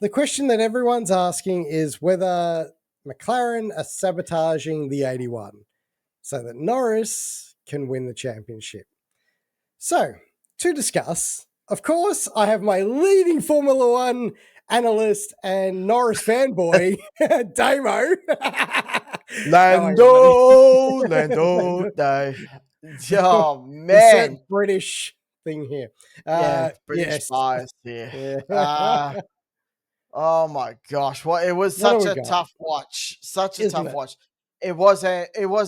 the question that everyone's asking is whether McLaren are sabotaging the 81 so that Norris can win the championship. So, to discuss, of course, I have my leading Formula One analyst and Norris fanboy, Damo. Lando. No. Oh, Insert man. British thing here. British Yes. bias here. Yeah. Oh my gosh. Well, it was What do such we a got? tough watch. Such a Isn't tough it? watch. It was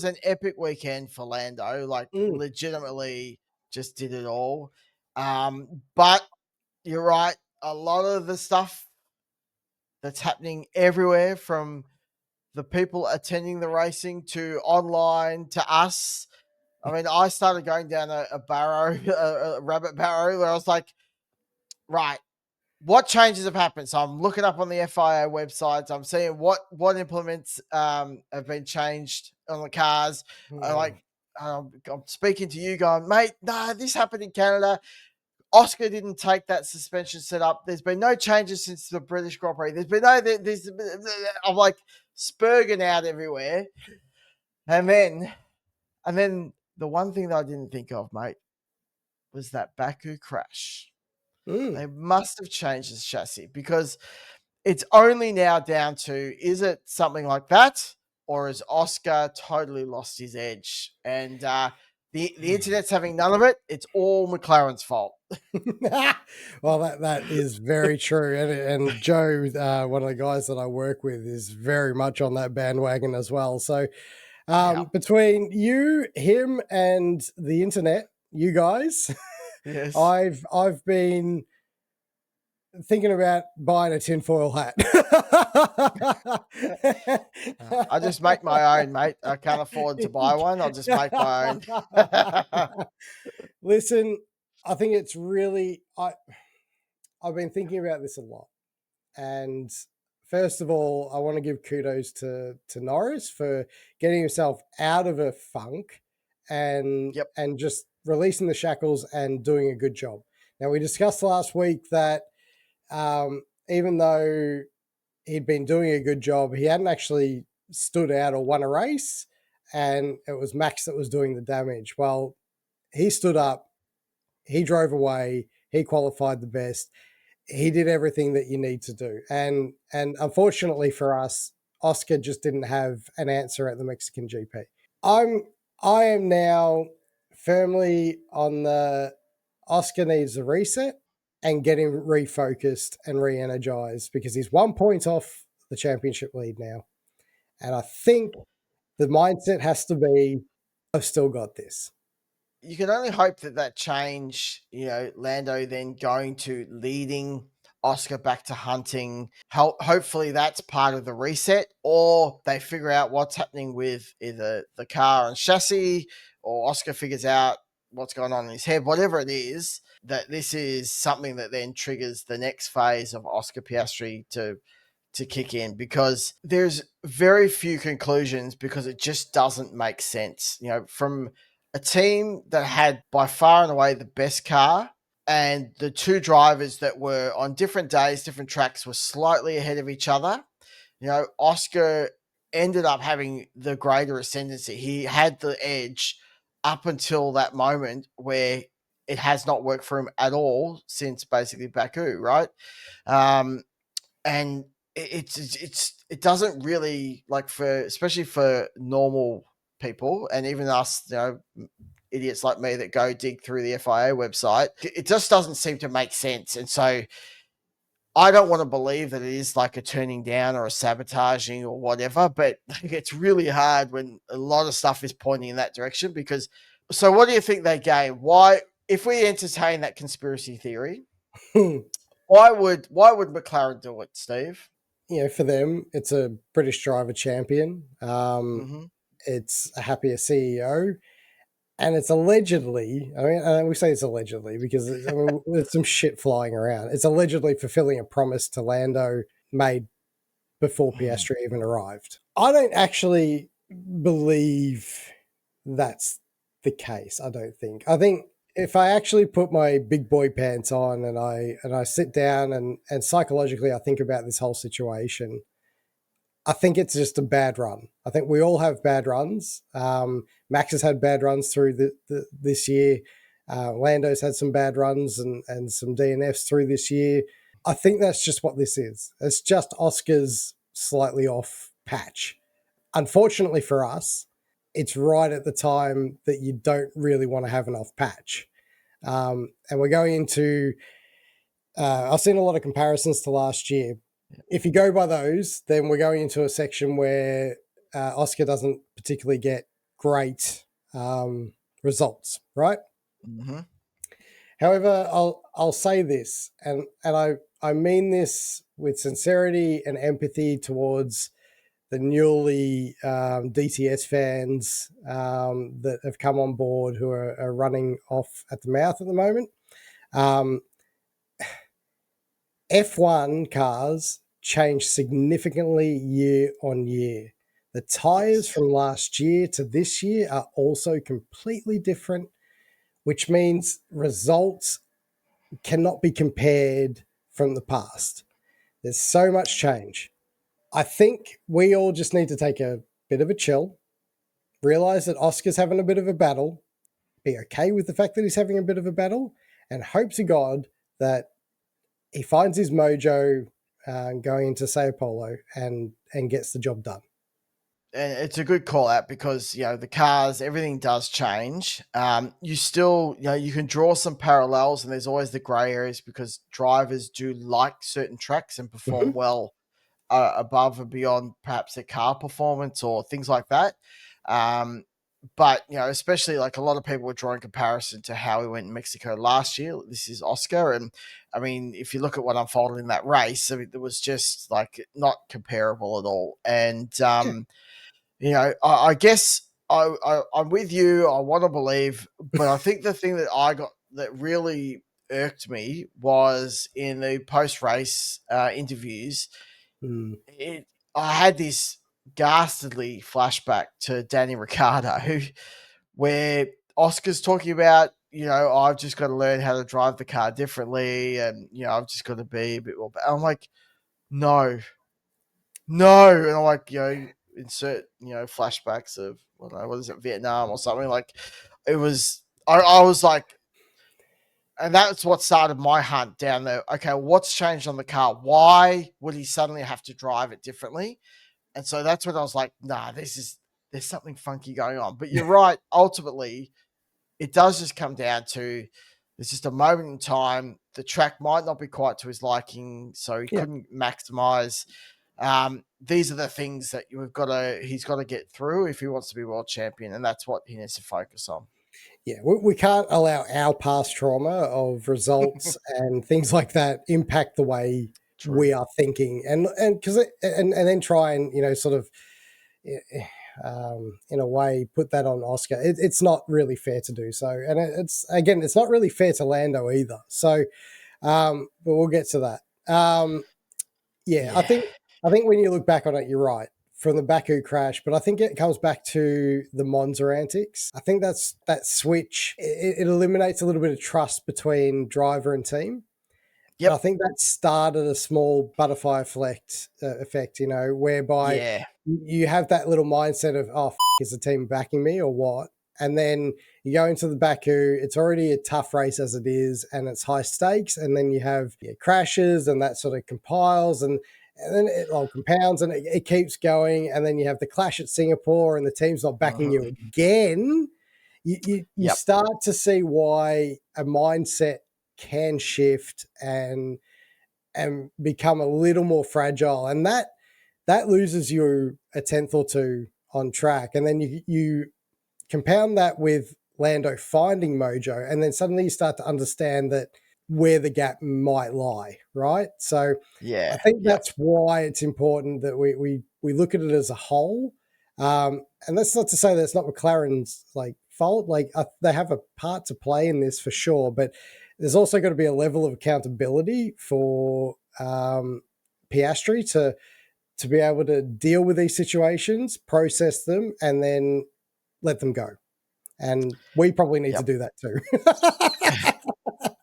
an epic weekend for Lando. Like Mm. legitimately just did it all. But you're right. A lot of the stuff that's happening everywhere, from the people attending the racing to online to us. I mean, I started going down a barrow, a rabbit barrow, where I was like, right, what changes have happened? So I'm looking up on the FIA websites. I'm seeing what implements have been changed on the cars. I'm speaking to you, going, mate, nah, this happened in Canada. Oscar didn't take that suspension setup. There's been no changes since the British Grand Prix. I'm like spurging out everywhere. And then the one thing that I didn't think of, mate, was that Baku crash. They must have changed the chassis, because it's only now down to, is it something like that, or has Oscar totally lost his edge? And the internet's having none of it. It's all McLaren's fault. Well, that is very true, and Joe, one of the guys that I work with, is very much on that bandwagon as well. So, between you, him, and the internet, you guys, Yes. I've been thinking about buying a tinfoil hat. I just make my own, mate. I can't afford to buy one. I'll just make my own. Listen, I think it's really I've been thinking about this a lot. And first of all, I want to give kudos to Norris for getting himself out of a funk and Yep. and just releasing the shackles and doing a good job. Now, we discussed last week that even though he'd been doing a good job, he hadn't actually stood out or won a race, and it was Max that was doing the damage. Well, he stood up, he drove away, he qualified the best, he did everything that you need to do. And unfortunately for us, Oscar just didn't have an answer at the Mexican GP. I am now firmly on the Oscar needs a reset and getting refocused and re-energized, because he's 1 point off the championship lead now. And I think the mindset has to be, I've still got this. You can only hope that change, Lando then going to leading Oscar back to hunting. Hopefully that's part of the reset, or they figure out what's happening with either the car and chassis, or Oscar figures out what's going on in his head, whatever it is, that this is something that then triggers the next phase of Oscar Piastri to kick in, because there's very few conclusions, because it just doesn't make sense. From a team that had by far and away the best car, and the two drivers that were on different days, different tracks, were slightly ahead of each other. Oscar ended up having the greater ascendancy. He had the edge up until that moment, where it has not worked for him at all since basically Baku, right? And it doesn't really, like, especially for normal people, and even us, idiots like me that go dig through the FIA website, it just doesn't seem to make sense. And so I don't want to believe that it is like a turning down or a sabotaging or whatever, but it's really hard when a lot of stuff is pointing in that direction. Because, so what do you think they gain? Why, if we entertain that conspiracy theory, why would McLaren do it, Steve? For them, it's a British driver champion. Mm-hmm. It's a happier CEO, and it's allegedly, we say it's allegedly because there's some shit flying around. It's allegedly fulfilling a promise to Lando made before Piastri even arrived. I don't actually believe that's the case. I don't think. I think if I actually put my big boy pants on and I sit down and psychologically I think about this whole situation, I think it's just a bad run. I think we all have bad runs. Max has had bad runs through this year. Lando's had some bad runs and some DNFs through this year. I think that's just what this is. It's just Oscar's slightly off patch. Unfortunately for us, it's right at the time that you don't really want to have an off patch. And we're going into, I've seen a lot of comparisons to last year. If you go by those, then we're going into a section where Oscar doesn't particularly get great results, right? Mm-hmm. However, I'll say this, and I mean this with sincerity and empathy towards the newly DTS fans that have come on board who are running off at the mouth at the moment. F1 cars change significantly year on year. The tyres from last year to this year are also completely different, which means results cannot be compared from the past. There's so much change. I think we all just need to take a bit of a chill, realize that Oscar's having a bit of a battle, be okay with the fact that he's having a bit of a battle, and hope to God that he finds his mojo going into Sao Paulo and gets the job done. And it's a good call out because the cars, everything does change. You still, you can draw some parallels, and there's always the grey areas because drivers do like certain tracks and perform well above and beyond perhaps their car performance or things like that. But especially like a lot of people were drawing comparison to how he went in Mexico last year. This is Oscar, and I mean, if you look at what unfolded in that race, I mean, it was just like not comparable at all. And I guess I'm with you. I want to believe, but I think the thing that I got that really irked me was in the post race interviews. I had this ghastly flashback to Danny Ricciardo, where Oscar's talking about, I've just got to learn how to drive the car differently, and I've just got to be a bit more. I'm like, no, and I'm like, insert flashbacks of what is it, Vietnam or something. Like it was. I was like, and that's what started my hunt down there. Okay, what's changed on the car? Why would he suddenly have to drive it differently? And so that's when I was like, nah, there's something funky going on. But you're right. Ultimately, it does just come down to it's just a moment in time. The track might not be quite to his liking, so he couldn't maximize. These are the things that he's got to get through if he wants to be world champion, and that's what he needs to focus on. Yeah, we can't allow our past trauma of results and things like that impact the way we are thinking, and then try and sort of in a way put that on Oscar. It's not really fair to do so, and it's not really fair to Lando either. So, but we'll get to that. I think when you look back on it, you're right. From the Baku crash, but I think it comes back to the Monza antics. I think that switch, it eliminates a little bit of trust between driver and team. Yep. And I think that started a small butterfly effect, whereby you have that little mindset of, oh, is the team backing me or what? And then you go into the Baku, it's already a tough race as it is, and it's high stakes. And then you have crashes, and that sort of compiles, and then it all compounds, and it keeps going. And then you have the clash at Singapore, and the team's not backing you again. You start to see why a mindset can shift and become a little more fragile, and that loses you a tenth or two on track. And then you compound that with Lando finding mojo, and then suddenly you start to understand that where the gap might lie, right? So I think that's why it's important that we look at it as a whole. And that's not to say that it's not McLaren's fault. They have a part to play in this for sure, but there's also got to be a level of accountability for Piastri to be able to deal with these situations, process them, and then let them go. And we probably need to Yep. do that too.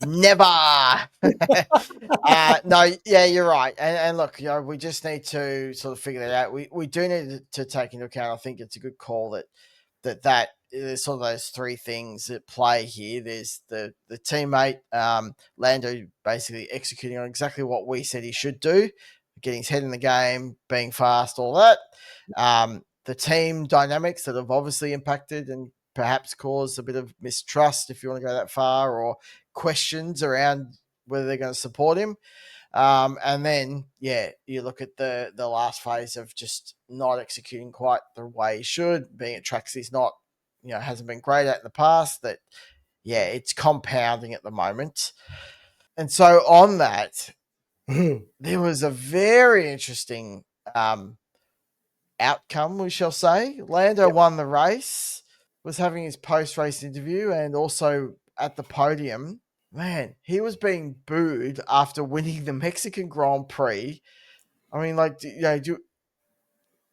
Never. No, yeah, you're right. And look, we just need to sort of figure that out. We do need to take into account. I think it's a good call that there's sort of those three things at play here. There's the teammate, Lando, basically executing on exactly what we said he should do, getting his head in the game, being fast, all that. The team dynamics that have obviously impacted and perhaps caused a bit of mistrust, if you want to go that far, or questions around whether they're going to support him. And then, yeah, you look at the last phase of just not executing quite the way he should, being at tracks he's not, hasn't been great at in the past. That, yeah, it's compounding at the moment. And so on that, there was a very interesting outcome, we shall say. Lando Yep. won the race, was having his post-race interview, and also at the podium. Man, he was being booed after winning the Mexican Grand Prix. I mean, like,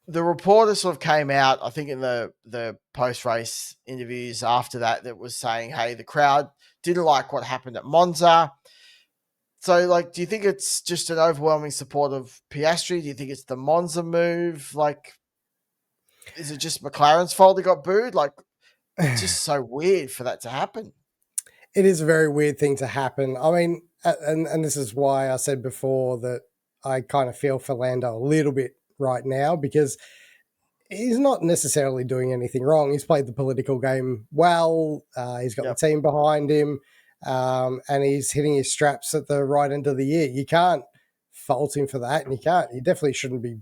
the reporter sort of came out, I think, in the post-race interviews after that was saying, hey, the crowd didn't like what happened at Monza. So, like, do you think it's just an overwhelming support of Piastri? Do you think it's the Monza move? Like, is it just McLaren's fault he got booed? Like, it's just so weird for that to happen. It is a very weird thing to happen. I mean, and this is why I said before that I kind of feel for Lando a little bit right now, because he's not necessarily doing anything wrong. He's played the political game well. He's got the Yep. team behind him, and he's hitting his straps at the right end of the year. You can't fault him for that, and you definitely shouldn't be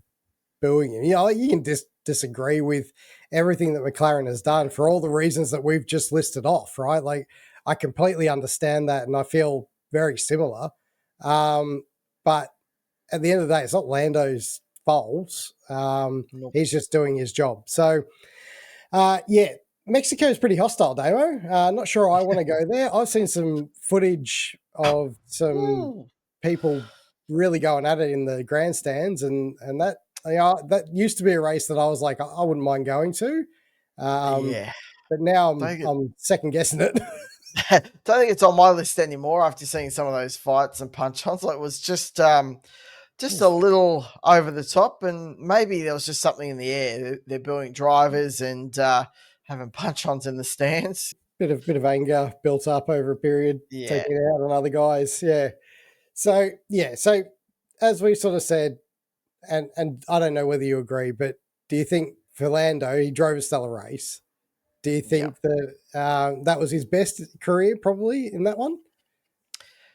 booing him. You can disagree with everything that McLaren has done for all the reasons that we've just listed off, right? Like, I completely understand that, and I feel very similar. But at the end of the day, it's not Lando's fault. Nope. He's just doing his job. So, yeah, Mexico is pretty hostile, Damo. Not sure I want to go there. I've seen some footage of some Ooh. people really going at it in the grandstands, and that that used to be a race that I was like, I wouldn't mind going to. Yeah. But now Don't think, I'm second guessing it. don't think it's on my list anymore after seeing some of those fights and punch-ons. Like, it was just a little over the top, and maybe there was just something in the air. They're booing drivers and having punch-ons in the stands. bit of anger built up over a period, Yeah. taking it out on other guys. Yeah. So yeah. So as we sort of said, and I don't know whether you agree, but do you think for Lando, he drove a stellar race? Do you Yeah. think that that was his best career, probably, in that one?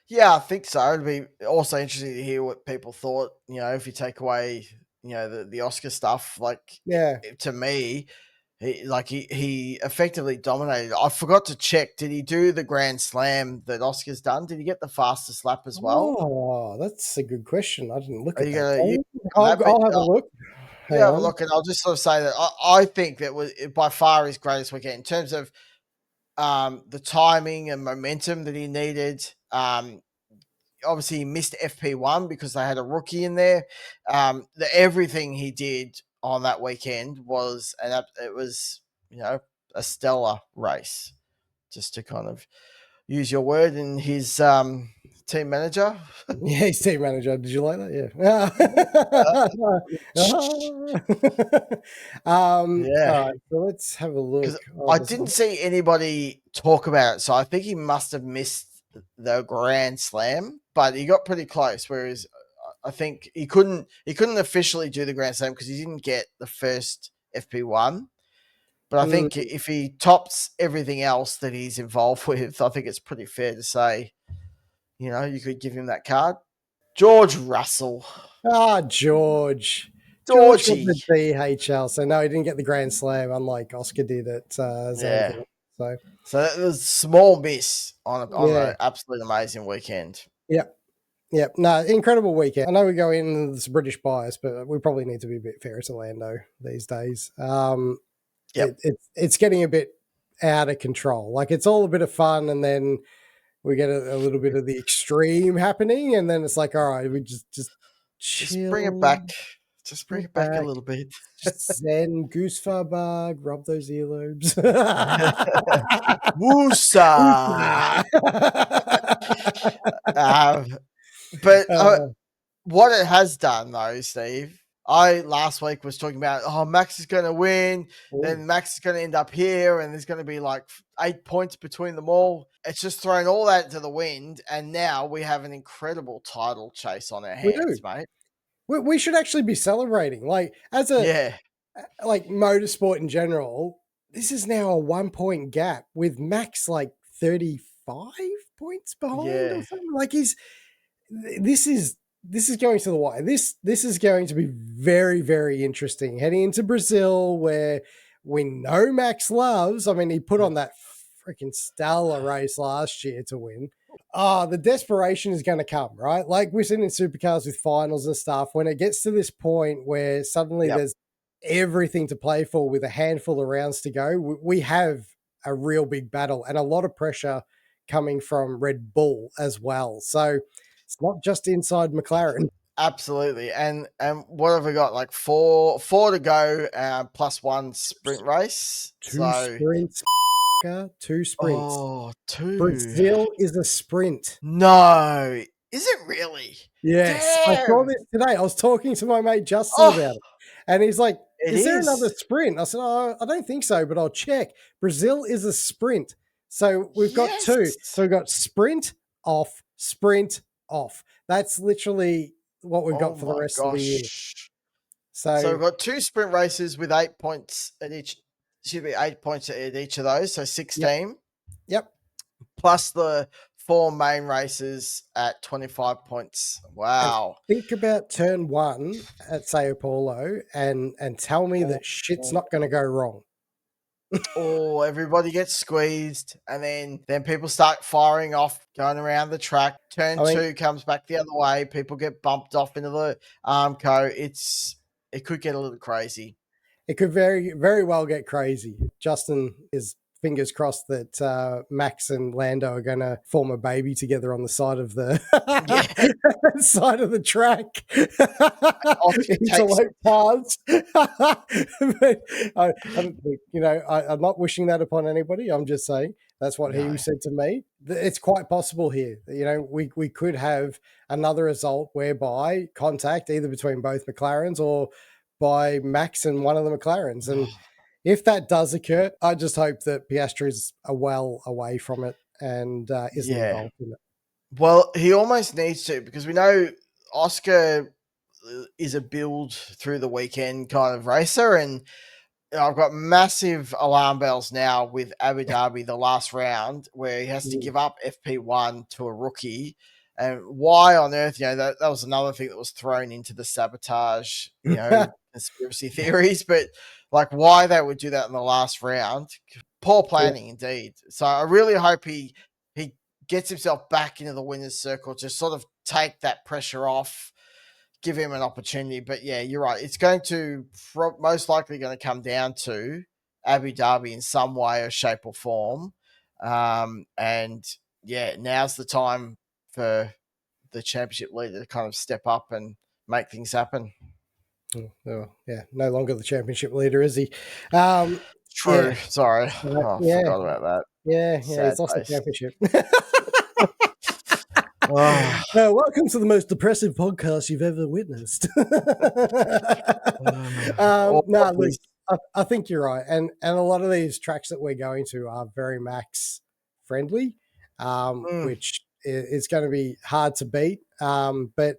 Yeah, I think so. It'd be also interesting to hear what people thought. If you take away, the Oscar stuff, like, Yeah. to me, he effectively dominated. I forgot to check. Did he do the Grand Slam that Oscar's done? Did he get the fastest lap as well? Oh, that's a good question. I didn't look Are at you that. gonna use that? But I'll have a look. you Hang have a on. look, and I'll just sort of say that I think that was by far his greatest weekend in terms of the timing and momentum that he needed. Obviously, he missed FP1 because they had a rookie in there. Everything he did on that weekend was it was a stellar race. Just to kind of use your word, and his team manager. Yeah, he's team manager. Did you like that? Yeah. All Yeah, right. So let's have a look. because Oh, I this is, didn't see anybody talk about it, so I think he must have missed the Grand Slam, but he got pretty close. Whereas I think he couldn't officially do the Grand Slam because he didn't get the first FP1. But I mm, think if he tops everything else that he's involved with, I think it's pretty fair to say, you could give him that card. George Russell, George. George got Georgie, the DHL, so no, he didn't get the Grand Slam, unlike Oscar did at yeah. Zandvoort. So So it was a small miss on yeah, an absolute amazing weekend. yep, yep. No, incredible weekend. I know we go in this British bias, but we probably need to be a bit fairer to Lando these days. Yep, It's getting a bit out of control. Like, it's all a bit of fun, and then we get a little bit of the extreme happening, and then it's like, all right, we just just bring it chill. back Just bring it back a little bit. Just zen, goosefarbug, rub those earlobes. Woosa. um, but what it has done, though, Steve, I last week was talking about, Max is going to win, then Max is going to end up here, and there's going to be like 8 points between them all. It's just thrown all that to the wind, and now we have an incredible title chase on our we hands, do. mate. We should actually be celebrating. Like, as like motorsport in general, this is now a 1 point gap with Max like 35 points behind or something. Like, this is going to the wire. This is going to be very, very interesting heading into Brazil, where we know Max loves. I mean, he put on that freaking stellar race last year to win. The desperation is going to come, right? Like we've seen in supercars with finals and stuff. When it gets to this point where suddenly there's everything to play for with a handful of rounds to go, we have a real big battle and a lot of pressure coming from Red Bull as well. So it's not just inside McLaren. Absolutely. And what have we got? Like four to go, plus one sprint race. Two sprints. Oh, two. Brazil is a sprint. No. Is it really? Yes. Damn. I saw this today. I was talking to my mate Justin about it. And he's like, is there another sprint? I said, I don't think so, but I'll check. Brazil is a sprint. So we've got two. So we've got sprint off. That's literally what we've got for the rest of the year. So we've got two sprint races with 8 points at each. Should be 8 points at each of those. So 16. Yep. Plus the 4 main races at 25 points. Wow. And think about turn 1 at Sao Paulo and tell me that shit's not going to go wrong. Everybody gets squeezed, and then people start firing off, going around the track. Turn 2 comes back the other way. People get bumped off into the Armco. It could get a little crazy. It could very, very well get crazy. Justin is fingers crossed that Max and Lando are going to form a baby together on the side of the side of the track. Interlope paths. But I don't think, I'm not wishing that upon anybody. I'm just saying that's what he said to me. It's quite possible here. We could have another result whereby contact either between both McLarens or by Max and one of the McLarens. And if that does occur, I just hope that Piastri is well away from it and isn't involved in it. Well, he almost needs to, because we know Oscar is a build through the weekend kind of racer, and I've got massive alarm bells now with Abu Dhabi, the last round, where he has to give up FP1 to a rookie. And why on earth, that was another thing that was thrown into the sabotage, conspiracy theories, but like why they would do that in the last round. Poor planning indeed. So I really hope he gets himself back into the winner's circle to sort of take that pressure off, give him an opportunity. But yeah, you're right. It's going to most likely going to come down to Abu Dhabi in some way or shape or form. And yeah, now's the time for the championship leader to kind of step up and make things happen. Oh, yeah, no longer the championship leader, is he? True. Yeah. Sorry. I forgot about that. Yeah, he's lost the championship. Welcome to the most depressive podcast you've ever witnessed. I think you're right, and a lot of these tracks that we're going to are very Max friendly, which is going to be hard to beat. But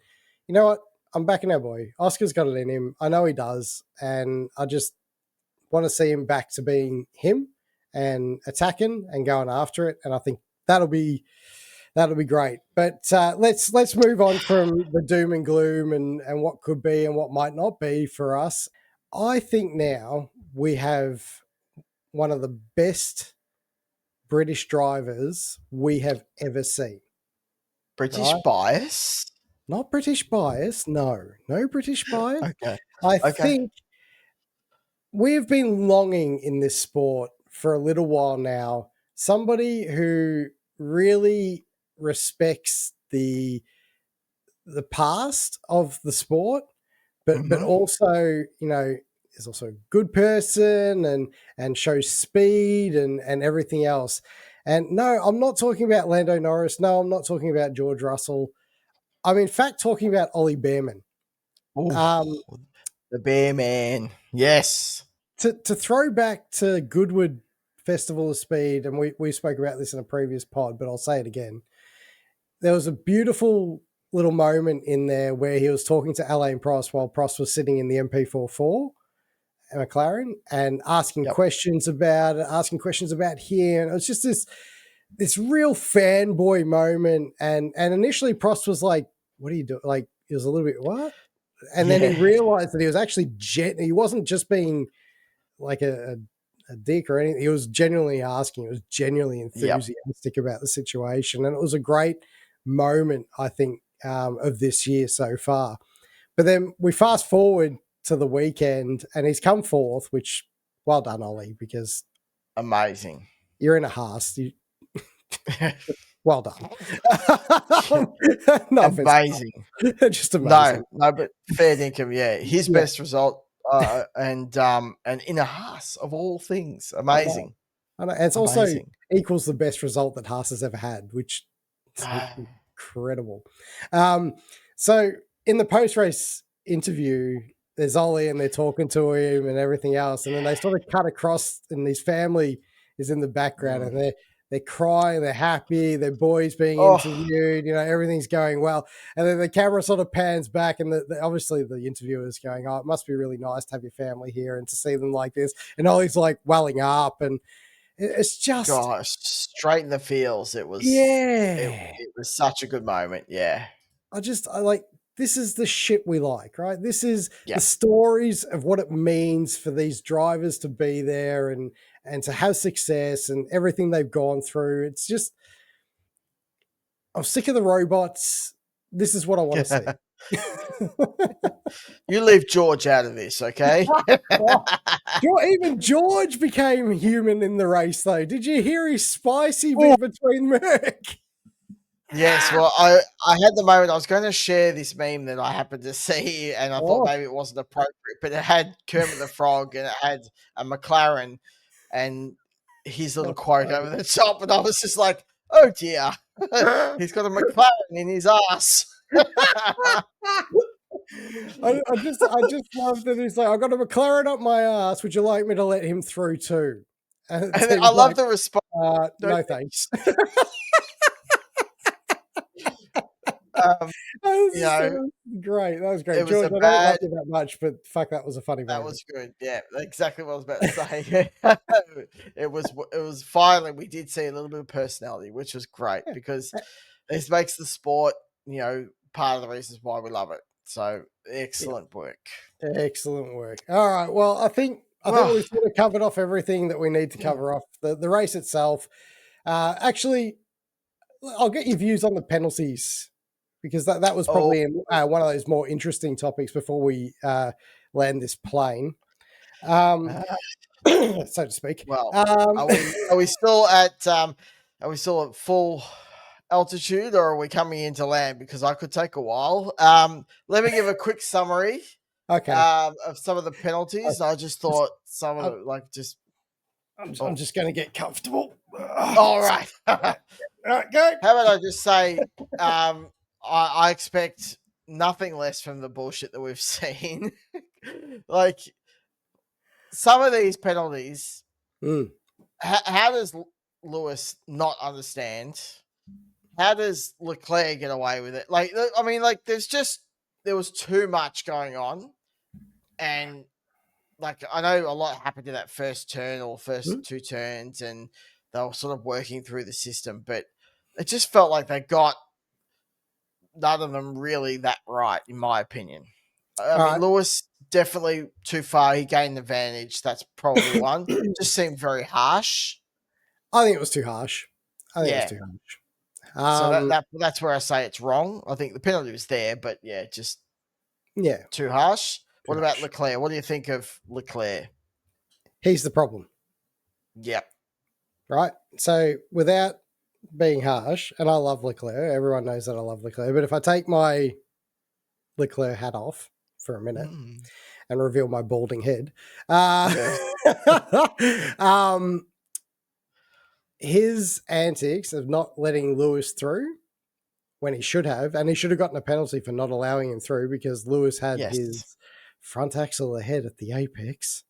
you know what? I'm backing our boy. Oscar's got it in him. I know he does, and I just want to see him back to being him and attacking and going after it. And I think that'll be great. But let's move on from the doom and gloom and what could be and what might not be for us. I think now we have one of the best British drivers we have ever seen. British bias? Not British bias. No British bias. Okay. I think we've been longing in this sport for a little while now. Somebody who really respects the past of the sport, but also, is also a good person and shows speed and everything else. And no, I'm not talking about Lando Norris. No, I'm not talking about George Russell. I'm in fact talking about Ollie Bearman. Ooh, the Bearman. Yes. To throw back to Goodwood Festival of Speed, and we spoke about this in a previous pod, but I'll say it again. There was a beautiful little moment in there where he was talking to Alain Prost while Prost was sitting in the MP44 McLaren and asking questions about it, asking questions about him. It was just this real fanboy moment. And initially Prost was like, "What are you doing?" Like, he was a little bit, "What?" And then he realized that he was actually he wasn't just being like a dick or anything. He was genuinely asking. He was genuinely enthusiastic about the situation, and it was a great moment, I think, of this year so far. But then we fast forward to the weekend, and he's come fourth, which, well done, Ollie, because amazing. You're in a Haas. Well done. No, amazing. Just amazing. No, but fair dinkum, yeah. His best result, and in a Haas of all things, amazing. I know. And it's also equals the best result that Haas has ever had, which is incredible. So in the post-race interview, there's Ollie and they're talking to him and everything else, and then they sort of cut across, and his family is in the background, and they're crying, they're happy, their boy's being interviewed, everything's going well. And then the camera sort of pans back, and obviously the interviewer is going, "Oh, it must be really nice to have your family here and to see them like this." And Ollie's like welling up, and it's just straight in the feels. It was it was such a good moment. Yeah. I like, this is the shit we like, right? This is the stories of what it means for these drivers to be there and to have success and everything they've gone through. It's just, I'm sick of the robots. This is what I want to see. You leave George out of this, okay? Even George became human in the race, though. Did you hear his spicy bit between Merck? Yes, well, I had the moment. I was going to share this meme that I happened to see, and I thought maybe it wasn't appropriate, but it had Kermit the Frog and it had a McLaren and his little quote over the top, and I was just like, "Oh dear, he's got a McLaren in his ass." I just love that he's like, "I got a McLaren up my ass. Would you like me to let him through too?" And I love the response. No thanks. Great. That was great. George, I don't love you that much, but fuck, that was a funny moment. That was good. Yeah, exactly what I was about to say. It was finally, we did see a little bit of personality, which was great because this makes the sport, part of the reasons why we love it. So excellent work. Excellent work. All right. Well, I think we've sort of covered off everything that we need to cover off. The race itself. Actually, I'll get your views on the penalties, because that was probably one of those more interesting topics before we land this plane, so to speak. Well, are we still at full altitude, or are we coming into land? Because I could take a while. Let me give a quick summary. Okay. Of some of the penalties. I just thought some of the I'm just going to get comfortable. All right. All right, go. How about I just say, I expect nothing less from the bullshit that we've seen. Like, some of these penalties, how does Lewis not understand? How does Leclerc get away with it? Like, I mean, like, there was too much going on. And, like, I know a lot happened in that first turn or first two turns, and they were sort of working through the system, but it just felt like they got none of them really that right, in my opinion. I mean, Lewis definitely too far. He gained the advantage. That's probably one. Just seemed very harsh. I think it was too harsh. So that's where I say it's wrong. I think the penalty was there, but too harsh. What about Leclerc? What do you think of Leclerc? He's the problem. Yep. Right. So without being harsh, and I love Leclerc, everyone knows that I love Leclerc, but if I take my Leclerc hat off for a minute Mm. and reveal my balding head. Yeah. His antics of not letting Lewis through when he should have, and he should have gotten a penalty for not allowing him through because Lewis had Yes. his front axle ahead at the apex.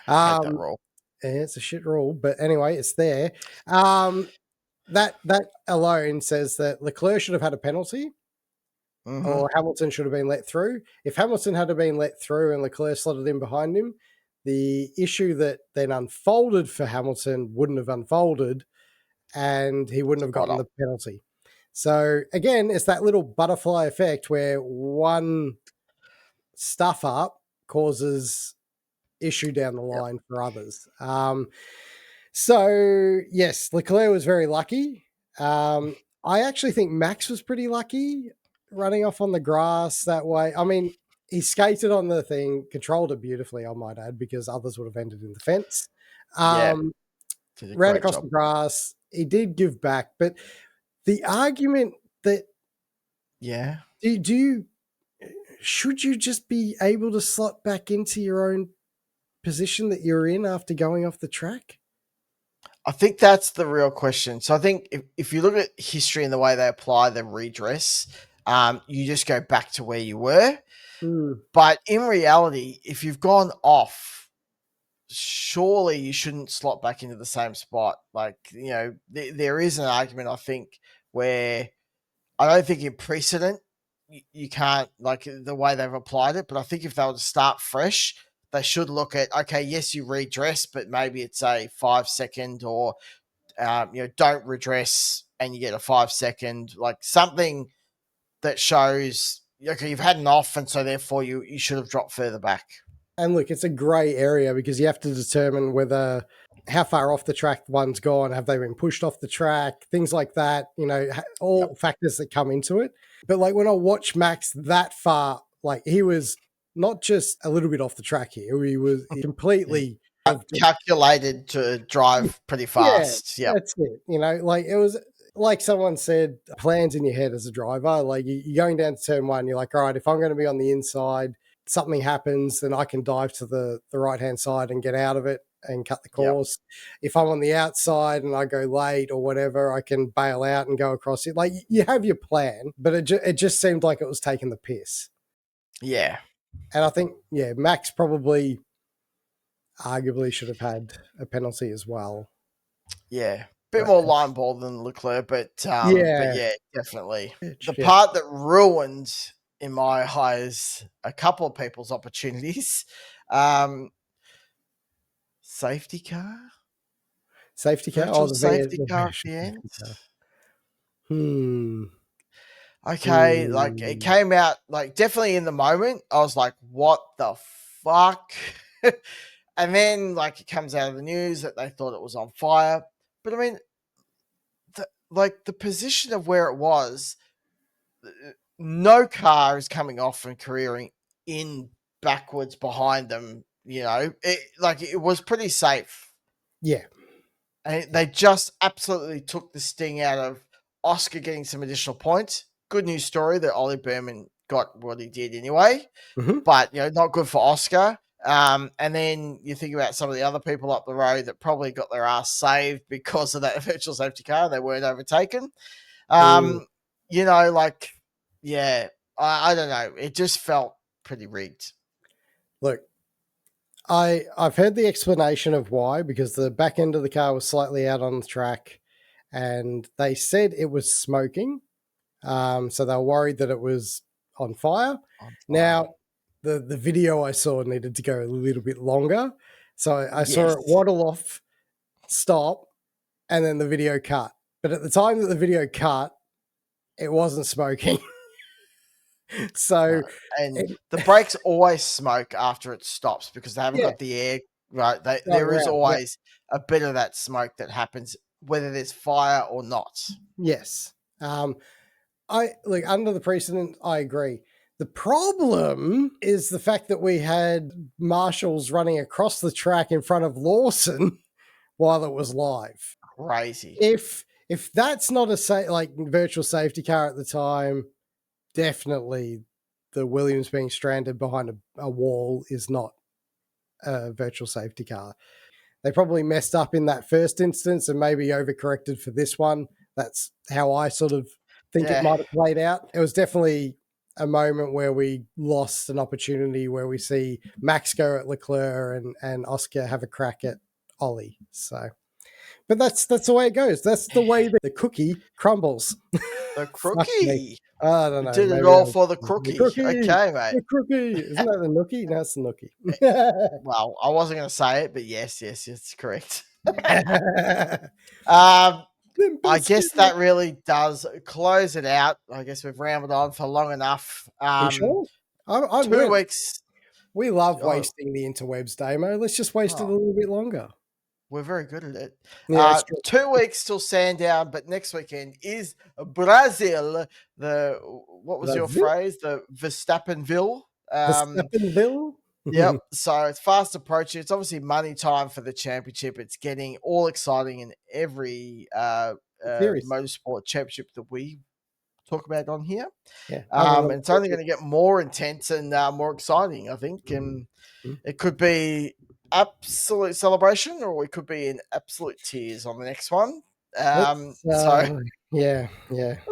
Hate that rule. It's a shit rule, but anyway, it's there. That alone says that Leclerc should have had a penalty, or Hamilton should have been let through. If Hamilton had been let through and Leclerc slotted in behind him, the issue that then unfolded for Hamilton wouldn't have unfolded, and he wouldn't have gotten the penalty. So again, it's that little butterfly effect where one stuff up causes issue down the line for others. So yes, Leclerc was very lucky. I actually think Max was pretty lucky running off on the grass that way. I mean, he skated on the thing, controlled it beautifully, I might add, because others would have ended in the fence. Ran across the grass. He did give back, but the argument that do you should you just be able to slot back into your own position that you're in after going off the track? I think that's the real question. So I think if you look at history and the way they apply the redress, you just go back to where you were. But in reality, if you've gone off, surely you shouldn't slot back into the same spot. Like, you know, there is an argument, I think, where I don't think in precedent you can't, like the way they've applied it, but I think if they were to start fresh, they should look at, okay, yes, you redress, but maybe it's a 5 second, or don't redress and you get a 5 second, like something that shows, okay, you've had an off, and so therefore you should have dropped further back. And look, it's a grey area because you have to determine whether how far off the track one's gone, have they been pushed off the track, things like that, all factors that come into it. But like when I watch Max that far, like he was not just a little bit off the track here, he was completely calculated to drive pretty fast. Yeah, that's it. Like it was like someone said, plans in your head as a driver. Like you're going down to turn one, you're like, all right, if I'm going to be on the inside, something happens, then I can dive to the right-hand side and get out of it and cut the course. If I'm on the outside and I go late or whatever, I can bail out and go across it. Like you have your plan, but it just seemed like it was taking the piss. Yeah. And I think, Max probably arguably should have had a penalty as well. Yeah. Bit more line ball than Leclerc, but yeah, definitely. The part that ruined, in my eyes, a couple of people's opportunities, safety car? Safety car? Virtual safety car at the end? Okay, like it came out, like definitely in the moment, I was like, what the fuck? And then like it comes out of the news that they thought it was on fire. But I mean, the position of where it was, no car is coming off and careering in backwards behind them. It was pretty safe. Yeah. And they just absolutely took the sting out of Oscar getting some additional points. Good news story that Ollie Bearman got what he did anyway, but not good for Oscar. And then you think about some of the other people up the road that probably got their ass saved because of that virtual safety car. They weren't overtaken. I don't know. It just felt pretty rigged. Look, I've heard the explanation of why, because the back end of the car was slightly out on the track and they said it was smoking. So they were worried that it was on fire. Now, the video I saw needed to go a little bit longer. So I saw it waddle off, stop, and then the video cut. But at the time that the video cut, it wasn't smoking. So the brakes always smoke after it stops because they haven't got the air right. There is always a bit of that smoke that happens whether there's fire or not. Yes. Under the precedent, I agree. The problem is the fact that we had marshals running across the track in front of Lawson while it was live. Crazy. If that's not a virtual safety car at the time, definitely the Williams being stranded behind a wall is not a virtual safety car. They probably messed up in that first instance and maybe overcorrected for this one. That's how I sort of think it might have played out. It was definitely a moment where we lost an opportunity where we see Max go at Leclerc and Oscar have a crack at Ollie. So, but that's the way it goes. That's the way the cookie crumbles. The Fuck me. crookie. I don't We know. did it Maybe all that for the was the crookie. cookie. Okay, mate. The crookie. Isn't that the nookie? No, it's the nookie. Well, I wasn't going to say it, but yes, it's correct. I guess that really does close it out. I guess we've rambled on for long enough. You sure? I'm 2 with. weeks. We love Oh, wasting the interwebs, Damo. Let's just waste it a little bit longer. we're very good at it. Yeah, 2 weeks till Sandown, but next weekend is Brazil. What was your phrase? The Verstappenville. Verstappenville? Yep. So it's fast approaching. It's obviously money time for the championship. It's getting all exciting in every motorsport championship that we talk about on here. Yeah. And it's only going to get more intense and more exciting, I think. And it could be absolute celebration, or we could be in absolute tears on the next one. Yeah.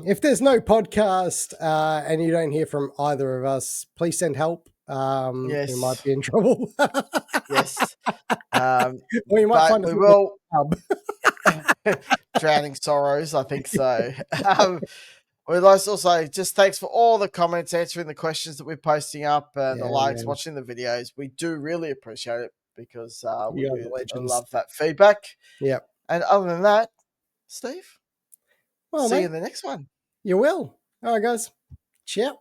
If there's no podcast and you don't hear from either of us, please send help. Yes. We might be in trouble. Yes. Or you might find us we will pub. drowning sorrows. I think so. We'd like to also just thanks for all the comments, answering the questions that we're posting up, the likes, watching the videos. We do really appreciate it because we do love that feedback. Yep. And other than that, Steve, well, see you in the next one. You will. All right, guys. Ciao.